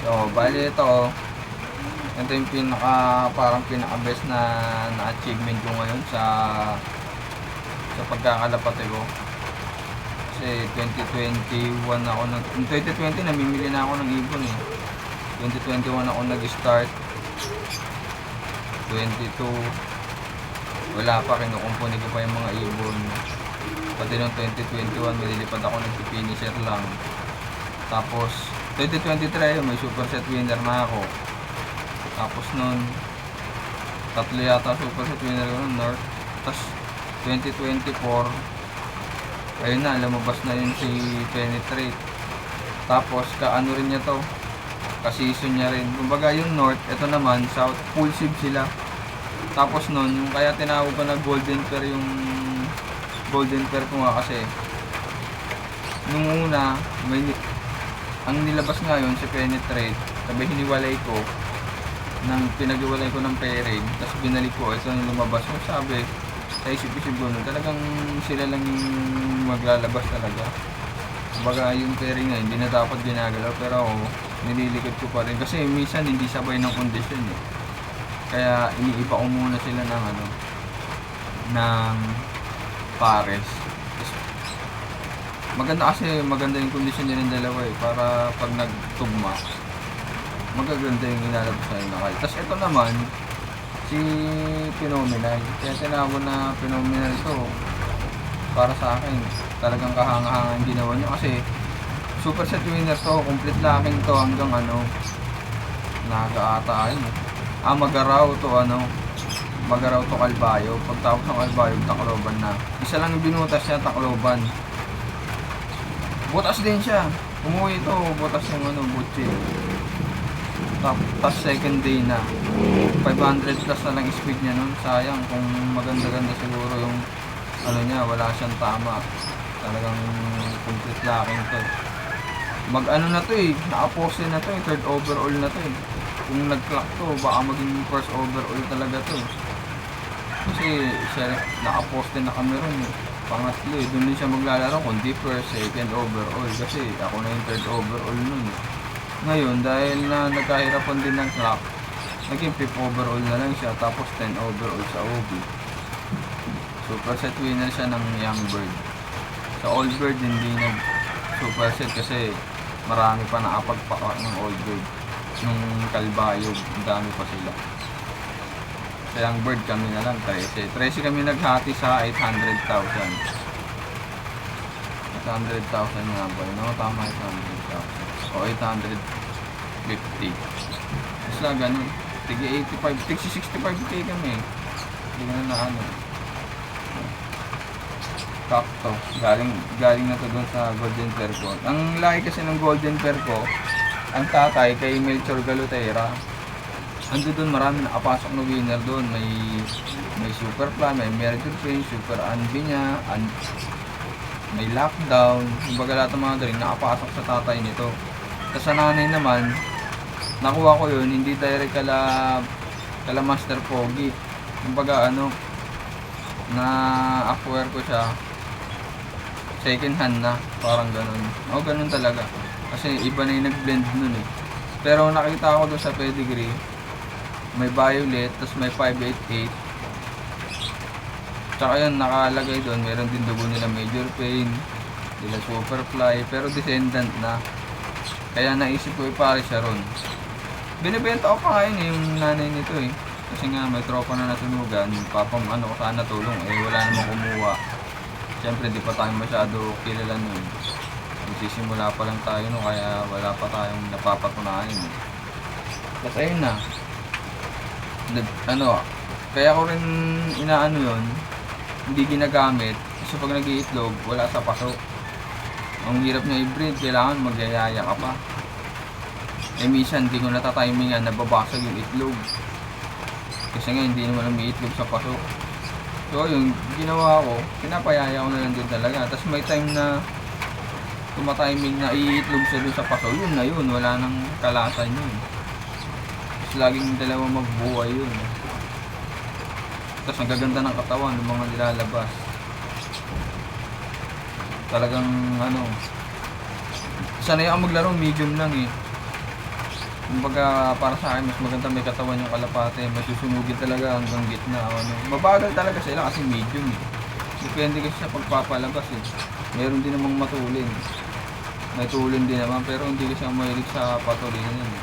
So, bali ito yung parang pinaka-best na achievement ko ngayon sa pagkakalapate ko. Kasi 2021 ako in 2020 namimili na ako ng ibon eh. 2021 ako nag-start. 22 wala pa, kinukumpuni ko pa yung mga ibon. Pati noong 2021 nililipad ako, nagpipinisher lang. Tapos 2023 may super set winner na ako. Tapos noon tatlo yata super set winner ko noon, North. Tapos 2024 ayun na, lumabas na yun si Penetrate. Tapos kaano rin niya to, ka-season niya rin. Kumbaga yung North, ito naman South, full seed sila. Tapos noon, yung kaya tinawag ko na Golden Pair, yung Golden Pair ko nga kasi nung una ang nilabas nga yun si Penetrate, sabi hiniwalay ko pinag-iwalay ko ng pairing, tapos binalik ko, ito yung lumabas. So sabi sa isip-isip ko nun, talagang sila lang yung maglalabas talaga. Kumbaga yung pairing na hindi na dapat ginagalaw, pero ako nililikod ko pa rin kasi minsan hindi sabay ng kondisyon eh. Kaya iniiba ko muna sila ng pares. Maganda kasi, maganda yung kondisyon nila ng dalawa eh, para pag nagtugma magaganda yung ilalabas na yung nakal. Tapos ito naman si Phenomenal, kaya tinawag na Phenomenal to para sa akin. Talagang kahanga-hanga yung ginawa nyo kasi super set winner to, complete lacking to hanggang nagaata yun. Magaraw to Magaraw to Calbayo. Pagtapos ng Calbayo, Tacloban na. Isa lang yung binutas niya, Tacloban. Butas din siya. Umuwi ito, butas yung butchi. Tapos second day na. 500 plus na lang speed niya nun. Sayang kung maganda-ganda siguro yung niya, wala siyang tama. Talagang complete lacking to. Na to eh, naka-poste na to eh, third overall na to eh. Kung nag-clock to, baka maging first overall talaga to eh. Kasi siya naka-poste na kami ron eh. Pangatlo eh, doon din siya maglalaro kundi first, second overall. Kasi ako na yung third overall nun eh. Ngayon, dahil na nagkahirapan din ng clock, naging 5th overall na lang siya, tapos 10 overall sa OB. Super set winner siya ng Young Bird. Sa Old Bird, hindi nag super set kasi marami pa nakapagpaka ng Old Bird. Nung Calbayo, ang dami pa sila. Sa Young Bird kami na lang, 13 kami naghati sa 800,000. 800,000 nga ba? No, tama 800,000. O 850. Basta ganun. Tigi 85, tigi 65k kami. Hindi na Kakto. Galing na to doon sa Golden Pair ko. Ang laki kasi ng Golden Pair ko, ang tatay kay Melchor Galutera. Ando doon marami nakapasok na winner doon. May Super Plan, may Merger Pain, Super Anbinya, may Lockdown. Kumbaga lahat ng mga galing nakapasok sa tatay nito. Tapos sa nanay naman, nakuha ko yun, hindi direct kala Master Pogi. Kumbaga na-acquire ko siya second hand na, parang ganun. Ganun talaga. Kasi iba na yung nag-blend nun eh. Pero nakita ko doon sa pedigree, may Violet, tapos may 588. Tsaka yun, nakalagay doon, meron din dugo nila Major Pain, nila Superfly, pero descendant na. Kaya naisip ko ipare siya ron. Binibenta ko pa nga yun yung nanay nito eh. Kasi nga may tropa na nasunugan, ko sana tulong wala namang kumuha. Siyempre di pa tayo masyado kilala nun. Magsisimula pa lang tayo kaya wala pa tayong napapatunayan eh. Tapos ayun na. Kaya ko rin yun, hindi ginagamit. Kasi pag nag-iitlog, wala sa pasok. Ang hirap niya i-breed, kailangan magyayaya ka pa. Minsan hindi ko natatimingan, nababasag yung itlog. Kasi nga hindi naman may itlog sa paso. So yung ginawa ko, pinapayaya ko na lang din talaga. Tapos may time na tumatiming na iitlog siya dun sa paso, yun na yun, wala nang kalasan yun. Tapos laging dalawa magbuhay yun. Tapos ang gaganda ng katawan ng mga nilalabas. Talagang sanay ako maglaro, medium lang eh. Kumbaga para sa akin mas maganda may katawan yung kalapate, may susunugin talaga hanggang gitna o ano. Mabagal talaga sila kasi medium eh. Depende kasi sa pagpapalabas eh. Meron din namang matulin. May tulin din naman pero hindi kasi ako mahilig sa patulinan eh.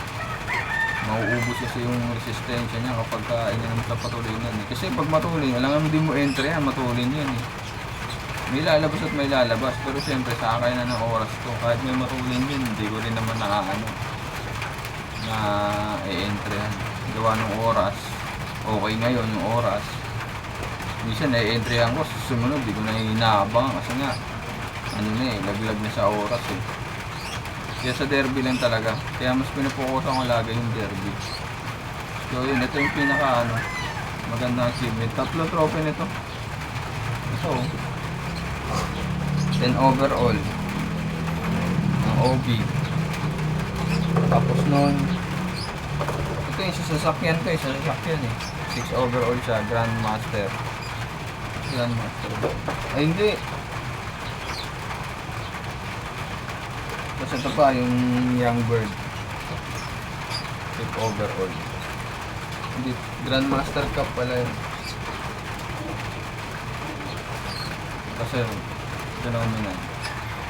Mauubos kasi yung resistensya niya kapag ininom sa patulinan eh. Kasi pag matulin, alam nga hindi mo entry yan, matulin yan eh. May lalabas at may lalabas pero siyempre sa akin na ng oras ko. Kahit may matulin yun, hindi ko rin naman na i-entryhan. Gawa ng oras. Okay ngayon yung oras. Minsan na-i-entryhan ko, sumunod, di ko na inaabang kasi nga ano na eh, laglag na sa oras eh. Kaya sa derby lang talaga. Kaya mas pinupokusan ko lagi yung derby. So yun, ito yung pinaka magandang achievement. 3 trophy nito. Ito 10 overall ang OB. Tapos nun ito yung sasakyan ko eh, sasakyan eh. 6 overall siya, Grandmaster. Ay hindi. Tapos ito pa yung Young Bird. 5 overall. Hindi, Grandmaster Cup pala yun. Kasi phenomenal.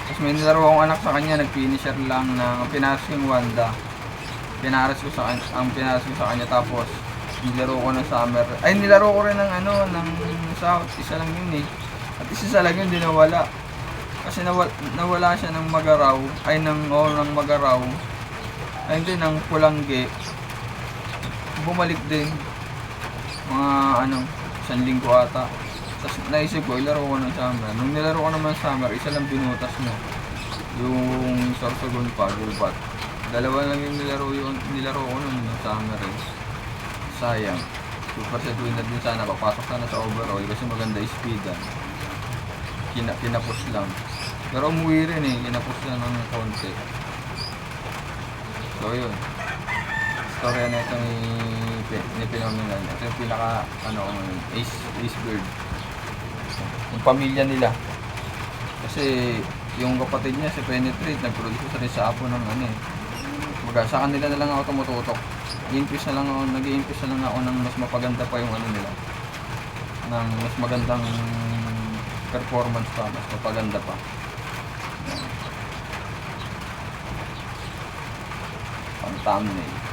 Tapos may nilaro akong anak sa kanya, nag-finisher lang na pinaras yung Wanda. Pinaras ko sa kanya tapos nilaro ko ng summer. Ay nilaro ko rin ng ng South, isa lang yun eh. At isa lang yun din nawala. Kasi nawala siya ng Magaraw, ay ng Magaraw. Ay hindi ng Pulangge. Bumalik din. Mga 1 linggo ata. Tapos naisip ko, ilaro ko ng summer. Nung nilaro ko naman summer, isa lang binutas mo. Yung Sorsogon pa, Gubat. Dalawa lang yung nilaro ko nun ng summer eh. Sayang. Super set winner din sana, papasok sana sa overall kasi maganda speedan. Kinapos lang. Pero umuwi rin eh, kinapos lang ng konti. So yun. Storya na ito ni Phenomenal. Ito yung pinaka, Ace Bird. Yung pamilya nila. Kasi yung kapatid niya si Penetrate, nag-produce rin sa apo ng sa kanila na lang ako tumututok. Nag-i-impose na lang ako ng mas mapaganda pa yung nila. Ng mas magandang performance pa, mas mapaganda pa. Pang thumbnail.